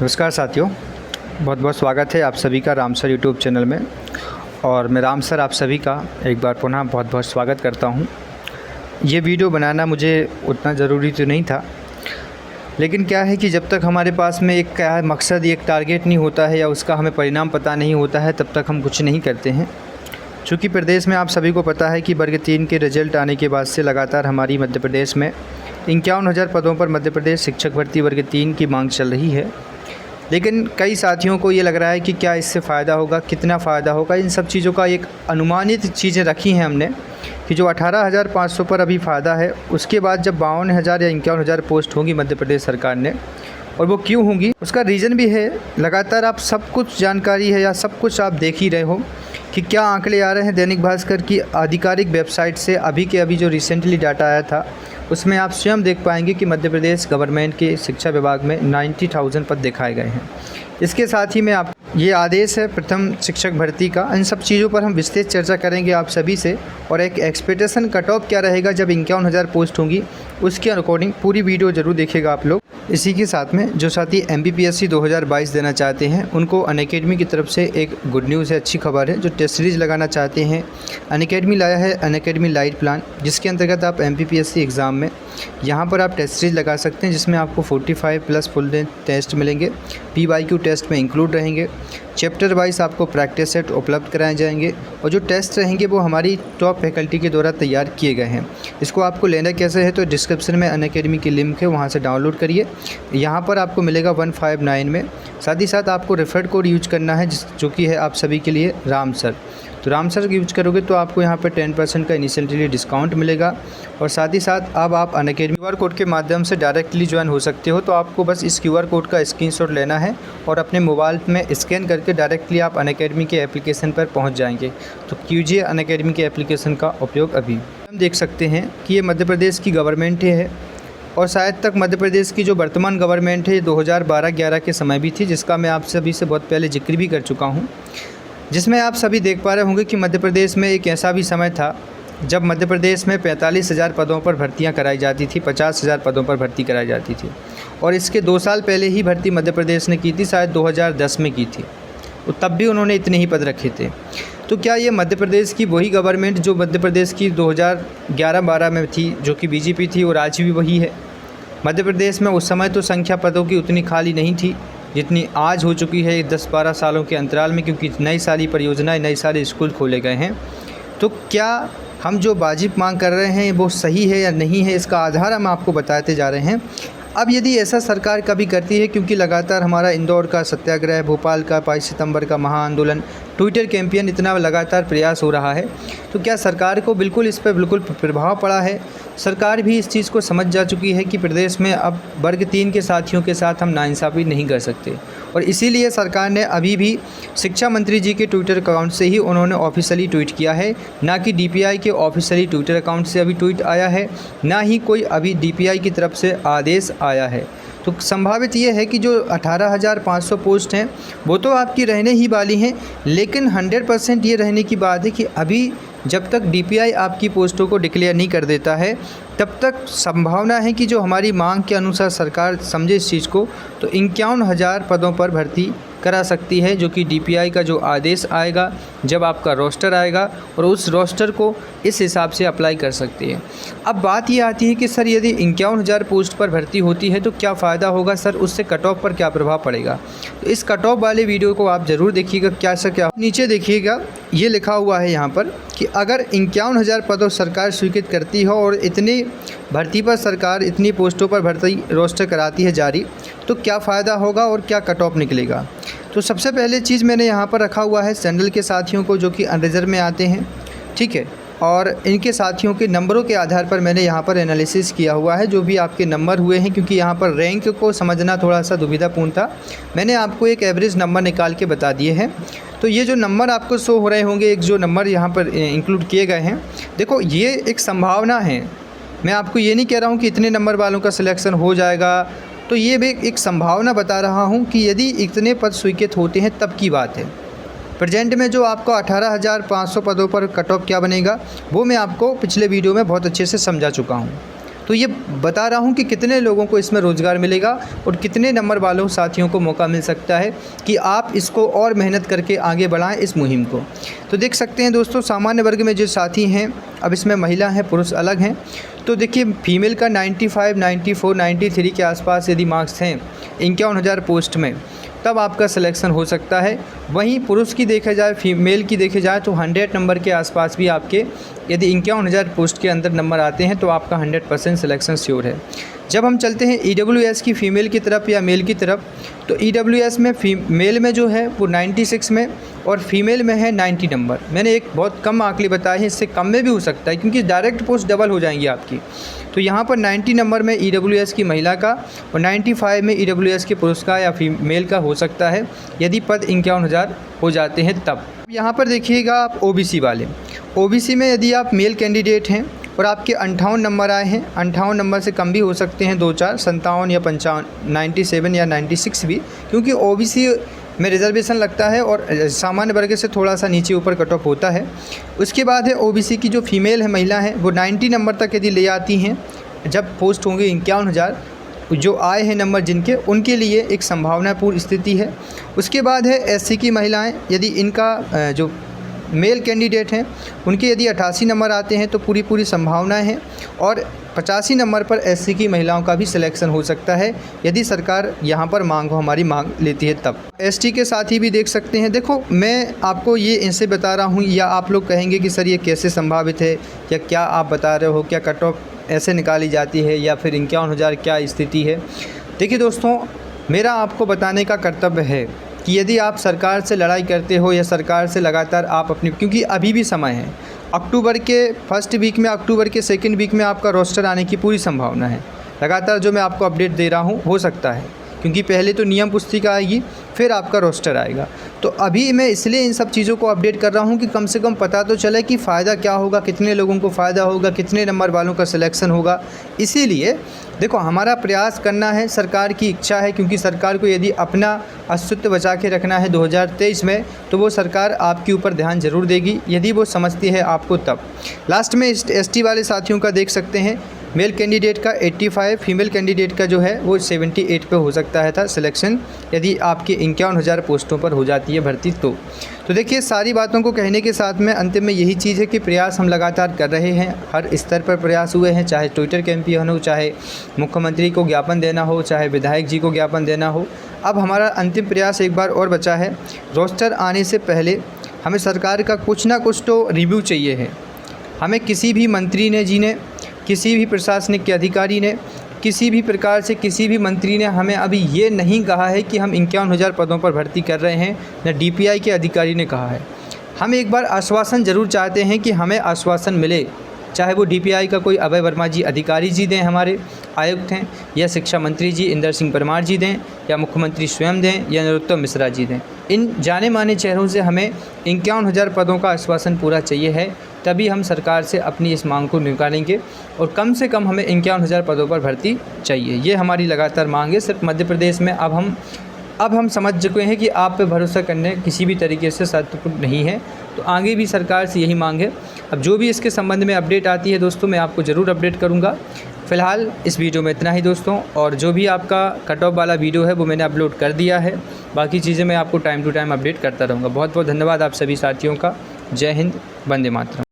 नमस्कार साथियों, बहुत बहुत स्वागत है आप सभी का राम सर यूट्यूब चैनल में। और मैं राम सर आप सभी का एक बार पुनः बहुत बहुत स्वागत करता हूं। ये वीडियो बनाना मुझे उतना ज़रूरी तो नहीं था, लेकिन क्या है कि जब तक हमारे पास में एक क्या है मकसद, एक टारगेट नहीं होता है या उसका हमें परिणाम पता नहीं होता है, तब तक हम कुछ नहीं करते हैं। चूँकि प्रदेश में आप सभी को पता है कि वर्ग 3 के रिजल्ट आने के बाद से लगातार हमारी मध्य प्रदेश में 51,000 पदों पर मध्य प्रदेश शिक्षक भर्ती वर्ग 3 की मांग चल रही है। लेकिन कई साथियों को ये लग रहा है कि क्या इससे फ़ायदा होगा, कितना फ़ायदा होगा, इन सब चीज़ों का एक अनुमानित चीज़ें रखी हैं हमने कि जो 18,500 पर अभी फ़ायदा है, उसके बाद जब 52,000 या 51,000 पोस्ट होंगी मध्य प्रदेश सरकार ने, और वो क्यों होंगी उसका रीज़न भी है। लगातार आप सब कुछ जानकारी है या सब कुछ आप देख ही रहे हो कि क्या आंकड़े आ रहे हैं दैनिक भास्कर की आधिकारिक वेबसाइट से। अभी के अभी जो रिसेंटली डाटा आया था उसमें आप स्वयं देख पाएंगे कि मध्य प्रदेश गवर्नमेंट के शिक्षा विभाग में 90,000 पद दिखाए गए हैं। इसके साथ ही में आप ये आदेश है प्रथम शिक्षक भर्ती का, इन सब चीज़ों पर हम विस्तृत चर्चा करेंगे आप सभी से। और एक एक्सपेक्टेशन कट ऑफ क्या रहेगा जब 51,000 पोस्ट होंगी, उसके अकॉर्डिंग पूरी वीडियो ज़रूर देखिएगा आप लोग। इसी के साथ में जो साथी MPPSC 2022 देना चाहते हैं उनको अनअकैडमी की तरफ से एक गुड न्यूज़ है, अच्छी खबर है। जो टेस्ट सीरीज़ लगाना चाहते हैं, अनअकैडमी लाया है अनअकैडमी लाइट प्लान, जिसके अंतर्गत आप MPPSC एग्ज़ाम में यहाँ पर आप टेस्ट सीरीज़ लगा सकते हैं, जिसमें आपको 45 प्लस फुल टेस्ट मिलेंगे, PYQ टेस्ट में इंक्लूड रहेंगे। चैप्टर वाइज आपको प्रैक्टिस सेट उपलब्ध कराए जाएंगे और जो टेस्ट रहेंगे वो हमारी टॉप फैकल्टी के द्वारा तैयार किए गए हैं। इसको आपको लेना कैसे है तो डिस्क्रिप्शन में अनअकैडमी की लिंक है, वहाँ से डाउनलोड करिए। यहाँ पर आपको मिलेगा 159 में। साथ ही साथ आपको रेफर्ड कोड यूज करना है जो कि है आप सभी के लिए राम सर। तो राम सर यूज करोगे तो आपको यहाँ पर 10% का इनिशियली डिस्काउंट मिलेगा। और साथ ही साथ अब आप अनअकैडमी QR कोड के माध्यम से डायरेक्टली ज्वाइन हो सकते हो। तो आपको बस इस QR कोड का स्क्रीनशॉट लेना है और अपने मोबाइल में स्कैन करके डायरेक्टली आप अनअकैडमी के एप्लीकेशन पर पहुँच जाएंगे। तो कीजिए अनअकैडमी के एप्लीकेशन का उपयोग अभी। हम देख सकते हैं कि ये मध्य प्रदेश की गवर्नमेंट है और शायद तक मध्य प्रदेश की जो वर्तमान गवर्नमेंट है 2012-11 के समय भी थी, जिसका मैं आप सभी से बहुत पहले जिक्र भी कर चुका हूँ। जिसमें आप सभी देख पा रहे होंगे कि मध्य प्रदेश में एक ऐसा भी समय था जब मध्य प्रदेश में 45,000 पदों पर भर्तियां कराई जाती थी, 50,000 पदों पर भर्ती कराई जाती थी। और इसके 2 साल पहले ही भर्ती मध्य प्रदेश ने की थी, शायद 2010 में की थी, तो तब भी उन्होंने इतने ही पद रखे थे। तो क्या ये मध्य प्रदेश की वही गवर्नमेंट जो मध्य प्रदेश की 2011-12 में थी, जो कि BJP थी, और आज भी वही है? मध्य प्रदेश में उस समय तो संख्या पदों की उतनी खाली नहीं थी जितनी आज हो चुकी है 10-12 सालों के अंतराल में, क्योंकि नई सारी परियोजनाएं, नए सारे स्कूल खोले गए हैं। तो क्या हम जो वाजिब मांग कर रहे हैं वो सही है या नहीं है, इसका आधार हम आपको बताते जा रहे हैं। अब यदि ऐसा सरकार कभी करती है, क्योंकि लगातार हमारा इंदौर का सत्याग्रह, भोपाल का 22 सितंबर का महाआंदोलन, ट्विटर कैंपेन, इतना लगातार प्रयास हो रहा है, तो क्या सरकार को बिल्कुल इस पर बिल्कुल प्रभाव पड़ा है? सरकार भी इस चीज़ को समझ जा चुकी है कि प्रदेश में अब वर्ग 3 के साथियों के साथ हम नाइंसाफ़ी नहीं कर सकते। और इसीलिए सरकार ने अभी भी शिक्षा मंत्री जी के ट्विटर अकाउंट से ही उन्होंने ऑफिशियली ट्वीट किया है, ना कि DPI के ऑफिशियली ट्विटर अकाउंट से अभी ट्वीट आया है, ना ही कोई अभी DPI की तरफ से आदेश आया है। तो संभावित ये है कि जो 18,500 पोस्ट हैं वो तो आपकी रहने ही वाली हैं, लेकिन 100% ये रहने की बात है कि अभी जब तक DPI आपकी पोस्टों को डिक्लेयर नहीं कर देता है, तब तक संभावना है कि जो हमारी मांग के अनुसार सरकार समझे इस चीज़ को, तो 51,000 पदों पर भर्ती करा सकती है, जो कि DPI का जो आदेश आएगा, जब आपका रोस्टर आएगा, और उस रोस्टर को इस हिसाब से अप्लाई कर सकती है। अब बात ये आती है कि सर यदि 51,000 पोस्ट पर भर्ती होती है तो क्या फ़ायदा होगा सर, उससे कट ऑफ पर क्या प्रभाव पड़ेगा? तो इस कट ऑफ वाले वीडियो को आप ज़रूर देखिएगा। क्या सर क्या नीचे देखिएगा, ये लिखा हुआ है यहाँ पर कि अगर 51,000 पदों सरकार स्वीकृत करती है और इतनी भर्ती पर सरकार इतनी पोस्टों पर भर्ती रोस्टर कराती है जारी, तो क्या फ़ायदा होगा और क्या कट ऑफ निकलेगा? तो सबसे पहले चीज़ मैंने यहाँ पर रखा हुआ है जनरल के साथियों को जो कि अनरिजर्व में आते हैं, ठीक है, और इनके साथियों के नंबरों के आधार पर मैंने यहाँ पर एनालिसिस किया हुआ है जो भी आपके नंबर हुए हैं, क्योंकि यहाँ पर रैंक को समझना थोड़ा सा दुविधापूर्ण था। मैंने आपको एक एवरेज नंबर निकाल के बता दिए हैं। तो ये जो नंबर आपको शो हो रहे होंगे, एक जो नंबर यहाँ पर इंक्लूड किए गए हैं, देखो ये एक संभावना है। मैं आपको ये नहीं कह रहा हूँ कि इतने नंबर वालों का सिलेक्शन हो जाएगा, तो ये भी एक संभावना बता रहा हूँ कि यदि इतने पद स्वीकृत होते हैं तब की बात है। प्रेजेंट में जो आपको 18,500 पदों पर कट ऑफ क्या बनेगा वो मैं आपको पिछले वीडियो में बहुत अच्छे से समझा चुका हूँ। तो ये बता रहा हूँ कि कितने लोगों को इसमें रोज़गार मिलेगा और कितने नंबर वालों साथियों को मौका मिल सकता है कि आप इसको और मेहनत करके आगे बढ़ाएं इस मुहिम को। तो देख सकते हैं दोस्तों, सामान्य वर्ग में जो साथी हैं, अब इसमें महिला हैं पुरुष अलग हैं। तो देखिए फीमेल का 95, 94, 93 के आसपास यदि मार्क्स हैं 51,000 पोस्ट में, तब आपका सिलेक्शन हो सकता है। वहीं पुरुष की देखा जाए, फीमेल की देखे जाए तो 100 नंबर के आसपास भी आपके यदि 51,000 पोस्ट के अंदर नंबर आते हैं तो आपका 100% सिलेक्शन श्योर है। जब हम चलते हैं EWS की फ़ीमेल की तरफ या मेल की तरफ, तो EWS में मेल में जो है वो 96 में और फीमेल में है 90 नंबर। मैंने एक बहुत कम आंकड़े बताए हैं, इससे कम में भी हो सकता है क्योंकि डायरेक्ट पोस्ट डबल हो जाएंगी आपकी। तो यहाँ पर 90 नंबर में EWS की महिला का और 95 में EWS के पुरुष का या फीमेल का हो सकता है यदि पद 51,000 हो जाते हैं तब। यहाँ पर देखिएगा आप OBC वाले, OBC में यदि आप मेल कैंडिडेट हैं और आपके 58 नंबर आए हैं, 58 नंबर से कम भी हो सकते हैं 2-4, 57 या 55, 97 या 96 भी, क्योंकि OBC में रिजर्वेशन लगता है और सामान्य वर्ग से थोड़ा सा नीचे ऊपर कट ऑफ होता है। उसके बाद है OBC की जो फीमेल है, महिला है, वो 90 नंबर तक यदि ले आती हैं, जब पोस्ट होंगे 51,000 जो आए हैं नंबर जिनके, उनके लिए एक संभावनापूर्ण स्थिति है। उसके बाद है SC की महिलाएं, यदि इनका जो मेल कैंडिडेट हैं उनके यदि 88 नंबर आते हैं तो पूरी संभावनाएं हैं और 85 नंबर पर SC की महिलाओं का भी सिलेक्शन हो सकता है यदि सरकार यहाँ पर हमारी मांग लेती है तब। ST के साथी भी देख सकते हैं। देखो मैं आपको ये इनसे बता रहा हूँ, या आप लोग कहेंगे कि सर ये कैसे संभावित है, या क्या आप बता रहे हो, क्या कट ऑफ ऐसे निकाली जाती है या फिर 51,000 क्या स्थिति है। देखिए दोस्तों, मेरा आपको बताने का कर्तव्य है कि यदि आप सरकार से लड़ाई करते हो या सरकार से लगातार आप अपनी, क्योंकि अभी भी समय है, अक्टूबर के फर्स्ट वीक में, अक्टूबर के सेकंड वीक में आपका रोस्टर आने की पूरी संभावना है। लगातार जो मैं आपको अपडेट दे रहा हूँ हो सकता है, क्योंकि पहले तो नियम पुस्तिका आएगी फिर आपका रोस्टर आएगा। तो अभी मैं इसलिए इन सब चीज़ों को अपडेट कर रहा हूँ कि कम से कम पता तो चले कि फ़ायदा क्या होगा, कितने लोगों को फ़ायदा होगा, कितने नंबर वालों का सिलेक्शन होगा। इसीलिए देखो हमारा प्रयास करना है, सरकार की इच्छा है, क्योंकि सरकार को यदि अपना अस्तित्व बचा के रखना है 2023 में, तो वो सरकार आपके ऊपर ध्यान ज़रूर देगी यदि वो समझती है आपको तब। लास्ट में ST वाले साथियों का देख सकते हैं, मेल कैंडिडेट का 85, फीमेल कैंडिडेट का जो है वो 78 पे हो सकता है था सिलेक्शन यदि आपके 51,000 पोस्टों पर हो जाती है भर्ती तो देखिए सारी बातों को कहने के साथ में अंतिम में यही चीज़ है कि प्रयास हम लगातार कर रहे हैं, हर स्तर पर प्रयास हुए हैं, चाहे ट्विटर कैंपेन हो, चाहे मुख्यमंत्री को ज्ञापन देना हो, चाहे विधायक जी को ज्ञापन देना हो। अब हमारा अंतिम प्रयास एक बार और बचा है, रोस्टर आने से पहले हमें सरकार का कुछ ना कुछ तो रिव्यू चाहिए है। हमें किसी भी मंत्री ने जी ने, किसी भी प्रशासनिक के अधिकारी ने, किसी भी प्रकार से किसी भी मंत्री ने हमें अभी ये नहीं कहा है कि हम 51,000 पदों पर भर्ती कर रहे हैं, न DPI के अधिकारी ने कहा है। हम एक बार आश्वासन ज़रूर चाहते हैं कि हमें आश्वासन मिले, चाहे वो DPI का कोई अभय वर्मा जी अधिकारी जी दें, हमारे आयुक्त हैं, या शिक्षा मंत्री जी इंदर सिंह परमार जी दें, या मुख्यमंत्री स्वयं दें, या नरोत्तम मिश्रा जी दें। इन जाने माने चेहरों से हमें 51,000 पदों का आश्वासन पूरा चाहिए है, तभी हम सरकार से अपनी इस मांग को निकालेंगे और कम से कम हमें 51,000 पदों पर भर्ती चाहिए। ये हमारी लगातार मांग है। सिर्फ मध्य प्रदेश में अब हम समझ चुके हैं कि आप पे भरोसा करने किसी भी तरीके से सत्पूर्ण नहीं है, तो आगे भी सरकार से यही मांग है। अब जो भी इसके संबंध में अपडेट आती है दोस्तों, मैं आपको ज़रूर अपडेट करूँगा। फ़िलहाल इस वीडियो में इतना ही दोस्तों, और जो भी आपका कट ऑफ वाला वीडियो है वो मैंने अपलोड कर दिया है। बाकी चीज़ें मैं आपको टाइम टू टाइम अपडेट करता रहूँगा। बहुत बहुत धन्यवाद आप सभी साथियों का। जय हिंद, वंदे मातरम।